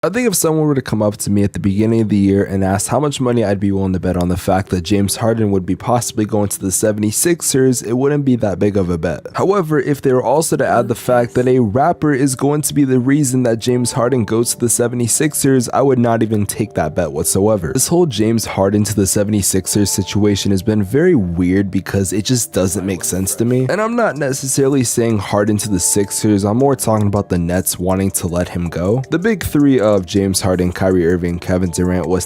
I think if someone were to come up to me at the beginning of the year and ask how much money I'd be willing to bet on the fact that James Harden would be possibly going to the 76ers, it wouldn't be that big of a bet. However, if they were also to add the fact that a rapper is going to be the reason that James Harden goes to the 76ers, I would not even take that bet whatsoever. This whole James Harden to the 76ers situation has been very weird because it just doesn't make sense to me. And I'm not necessarily saying Harden to the Sixers, I'm more talking about the Nets wanting to let him go. The big three of James Harden, Kyrie Irving, Kevin Durant was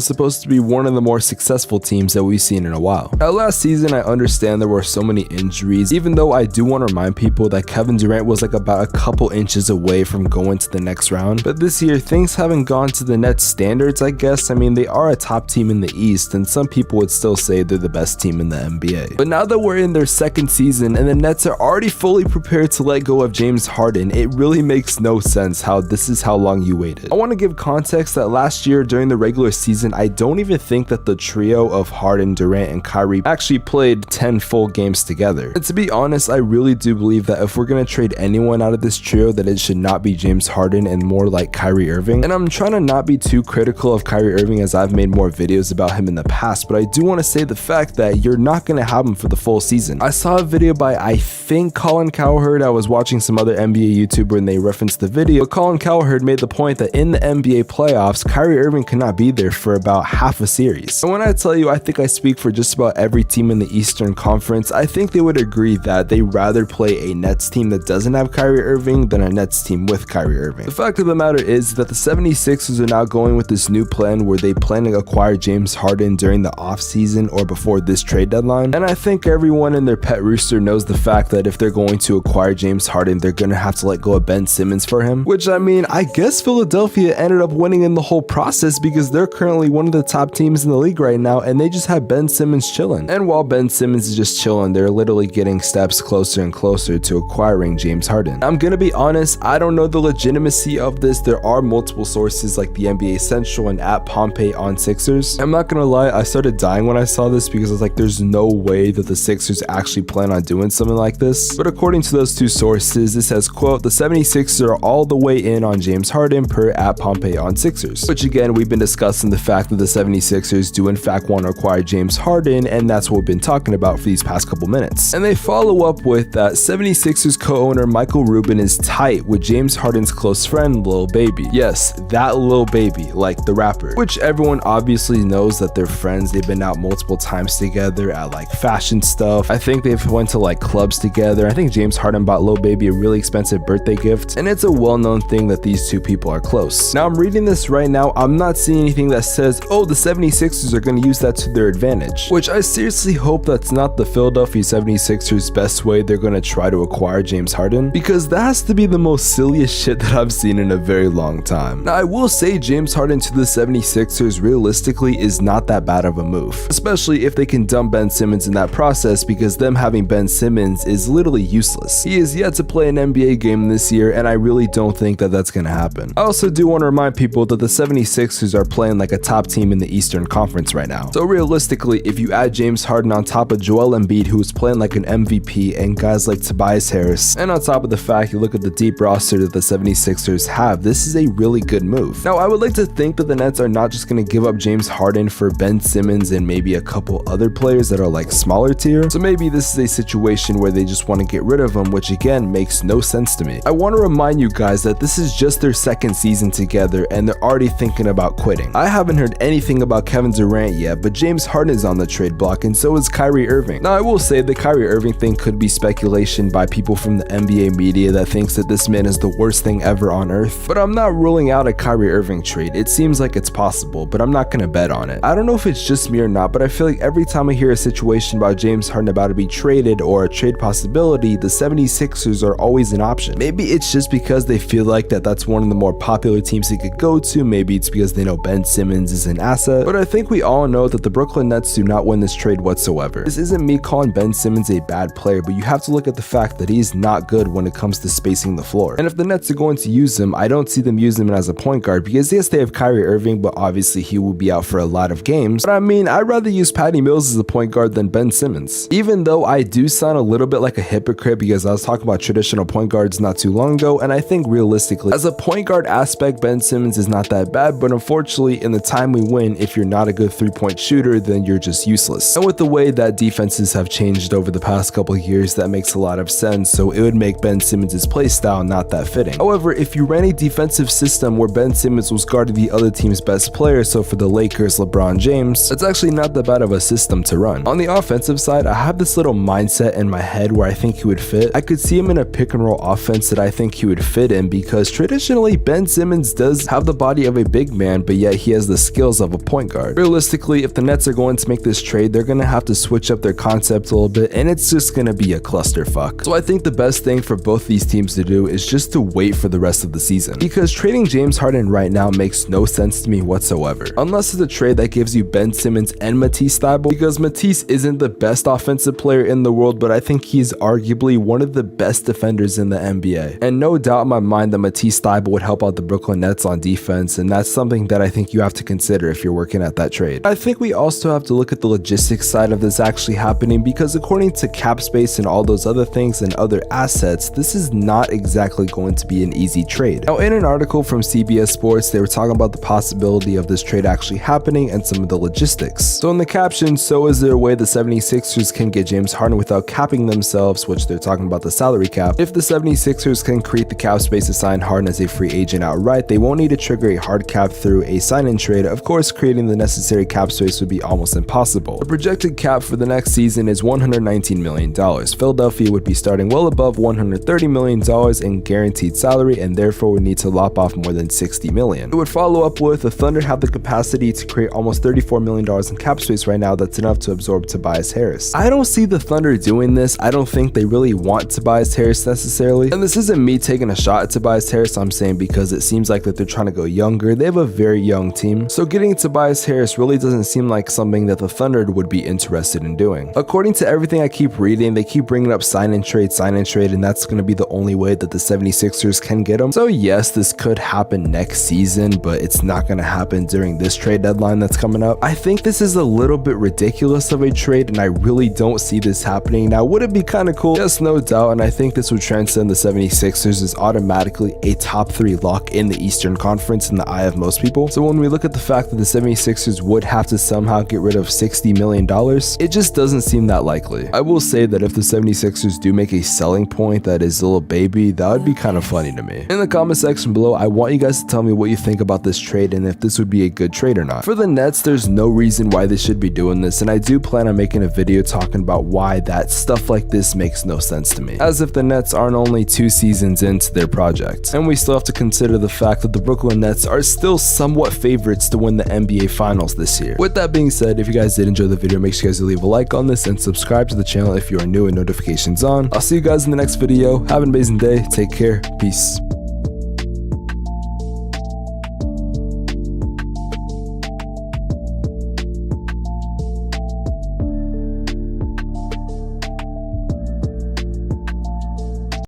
supposed to be one of the more successful teams that we've seen in a while. Now, last season, I understand there were so many injuries, even though I do want to remind people that Kevin Durant was like about a couple inches away from going to the next round. But this year, things haven't gone to the Nets standards, I guess. I mean, they are a top team in the East, and some people would still say they're the best team in the NBA. But now that we're in their second season and the Nets are already fully prepared to let go of James Harden, it really makes no sense how this is how long you waited. I want to give context that last year during the regular season, I don't even think that the trio of Harden, Durant, and Kyrie actually played 10 full games together. And to be honest, I really do believe that if we're going to trade anyone out of this trio, that it should not be James Harden and more like Kyrie Irving. And I'm trying to not be too critical of Kyrie Irving as I've made more videos about him in the past, but I do want to say the fact that you're not going to have him for the full season. I saw a video by, I think, Colin Cowherd. I was watching some other NBA YouTuber and they referenced the video, but Colin Cowherd made the point that in the NBA playoffs, Kyrie Irving cannot be there for about half a series. And when I tell you I think I speak for just about every team in the Eastern Conference, I think they would agree that they rather play a Nets team that doesn't have Kyrie Irving than a Nets team with Kyrie Irving. The fact of the matter is that the 76ers are now going with this new plan where they plan to acquire James Harden during the offseason or before this trade deadline. And I think everyone in their pet rooster knows the fact that if they're going to acquire James Harden, they're going to have to let go of Ben Simmons for him. Which, I mean, I guess Philadelphia ended up winning in the whole process because they're currently one of the top teams in the league right now and they just have Ben Simmons chilling. And while Ben Simmons is just chilling, they're literally getting steps closer and closer to acquiring James Harden. I'm gonna be honest, I don't know the legitimacy of this. There are multiple sources like the NBA Central and at Pompey on Sixers. I'm not gonna lie, I started dying when I saw this because I was like, there's no way that the Sixers actually plan on doing something like this. But according to those two sources, it says, quote, the 76ers are all the way in on James Harden per at Pompey on Sixers. Which again, we've been discussing the fact that the 76ers do in fact want to acquire James Harden, and that's what we've been talking about for these past couple minutes. And they follow up with that 76ers co-owner Michael Rubin is tight with James Harden's close friend Lil Baby. Yes, that Lil Baby, like the rapper, which everyone obviously knows that they're friends. They've been out multiple times together at like fashion stuff. I think they've went to like clubs together. I think James Harden bought Lil Baby a really expensive birthday gift, and it's a well-known thing that these two people are close. Now I'm reading this right now, I'm not seeing anything that says, oh, the 76ers are going to use that to their advantage, which I seriously hope that's not the Philadelphia 76ers best way they're going to try to acquire James Harden, because that has to be the most silliest shit that I've seen in a very long time. Now I will say James Harden to the 76ers realistically is not that bad of a move, especially if they can dump Ben Simmons in that process, because them having Ben Simmons is literally useless. He is yet to play an NBA game this year, and I really don't think that that's going to happen. I also do want to remind people that the 76ers are playing like a top team in the Eastern Conference right now. So realistically, if you add James Harden on top of Joel Embiid, who is playing like an MVP, and guys like Tobias Harris, and on top of the fact you look at the deep roster that the 76ers have, this is a really good move. Now, I would like to think that the Nets are not just going to give up James Harden for Ben Simmons and maybe a couple other players that are like smaller tier. So maybe this is a situation where they just want to get rid of him, which again makes no sense to me. I want to remind you guys that this is just their second season together and they're already thinking about quitting. I haven't heard anything about Kevin Durant yet, but James Harden is on the trade block and so is Kyrie Irving. Now I will say the Kyrie Irving thing could be speculation by people from the NBA media that thinks that this man is the worst thing ever on earth, but I'm not ruling out a Kyrie Irving trade. It seems like it's possible, but I'm not gonna bet on it. I don't know if it's just me or not, but I feel like every time I hear a situation about James Harden about to be traded or a trade possibility, the 76ers are always an option. Maybe it's just because they feel like that's one of the more popular teams they could go to. Maybe it's because they know Ben Simmons is an asset, but I think we all know that the Brooklyn Nets do not win this trade whatsoever. This isn't me calling Ben Simmons a bad player, but you have to look at the fact that he's not good when it comes to spacing the floor. And if the Nets are going to use him, I don't see them using him as a point guard, because yes, they have Kyrie Irving, but obviously he will be out for a lot of games. But I mean, I'd rather use Patty Mills as a point guard than Ben Simmons. Even though I do sound a little bit like a hypocrite because I was talking about traditional point guards not too long ago, and I think realistically, as a point guard aspect, Ben Simmons is not that bad, but unfortunately, in the time we win, if you're not a good three-point shooter, then you're just useless. And with the way that defenses have changed over the past couple of years, that makes a lot of sense, so it would make Ben Simmons' playstyle not that fitting. However, if you ran a defensive system where Ben Simmons was guarding the other team's best player, so for the Lakers, LeBron James, that's actually not that bad of a system to run. On the offensive side, I have this little mindset in my head where I think he would fit. I could see him in a pick and roll offense that I think he would fit in, because traditionally Ben Simmons does have the body of a big man, but yet he has the skills of a point guard. Realistically, if the Nets are going to make this trade, they're going to have to switch up their concept a little bit, and it's just going to be a clusterfuck. So I think the best thing for both these teams to do is just to wait for the rest of the season, because trading James Harden right now makes no sense to me whatsoever, unless it's a trade that gives you Ben Simmons and Matisse Thybulle, because Matisse isn't the best offensive player in the world, but I think he's arguably one of the best defenders in the NBA. And no doubt in my mind that Matisse Thybulle would help out the Brooklyn Nets on defense, and that's something that I think you have to consider if you're working at that trade. I think we also have to look at the logistics side of this actually happening, because according to cap space and all those other things and other assets, this is not exactly going to be an easy trade. Now, in an article from CBS Sports, they were talking about the possibility of this trade actually happening and some of the logistics. So in the caption, so is there a way the 76ers can get James Harden without capping themselves, which they're talking about the salary cap. If the 76ers can create the cap space to sign Harden as a free agent outright, they won't need to trigger a hard cap through a sign-in trade. Of course, creating the necessary cap space would be almost impossible. The projected cap for the next season is $119 million. Philadelphia would be starting well above $130 million in guaranteed salary, and therefore would need to lop off more than $60 million. It would follow up with the Thunder have the capacity to create almost $34 million in cap space right now. That's enough to absorb Tobias Harris. I don't see the Thunder doing this. I don't think they really want Tobias Harris necessarily. And this isn't me taking a shot at Tobias Harris, I'm saying because it seems like that they're trying to go younger. They have a very young team. So getting Tobias Harris really doesn't seem like something that the Thunder would be interested in doing. According to everything I keep reading, they keep bringing up sign and trade, and that's going to be the only way that the 76ers can get him. So yes, this could happen next season, but it's not going to happen during this trade deadline that's coming up. I think this is a little bit ridiculous of a trade, and I really don't see this happening. Now, would it be kind of cool? Yes, no doubt, and I think this would transcend the 76ers as automatically a top 3 lock in the Eastern Conference in the eye of most people. So when we look at the fact that the 76ers would have to somehow get rid of $60 million, it just doesn't seem that likely. I will say that if the 76ers do make a selling point that is a little baby, that would be kind of funny to me. In the comment section below, I want you guys to tell me what you think about this trade and if this would be a good trade or not. For the Nets, there's no reason why they should be doing this, and I do plan on making a video talking about why that stuff like this makes no sense to me, as if the Nets aren't only 2 seasons into their project. And we still have to consider the fact that the Brooklyn Nets are still somewhat favorites to win the NBA Finals this year. With that being said, if you guys did enjoy the video, make sure you guys leave a like on this and subscribe to the channel if you are new and notifications on. I'll see you guys in the next video. Have an amazing day. Take care. Peace.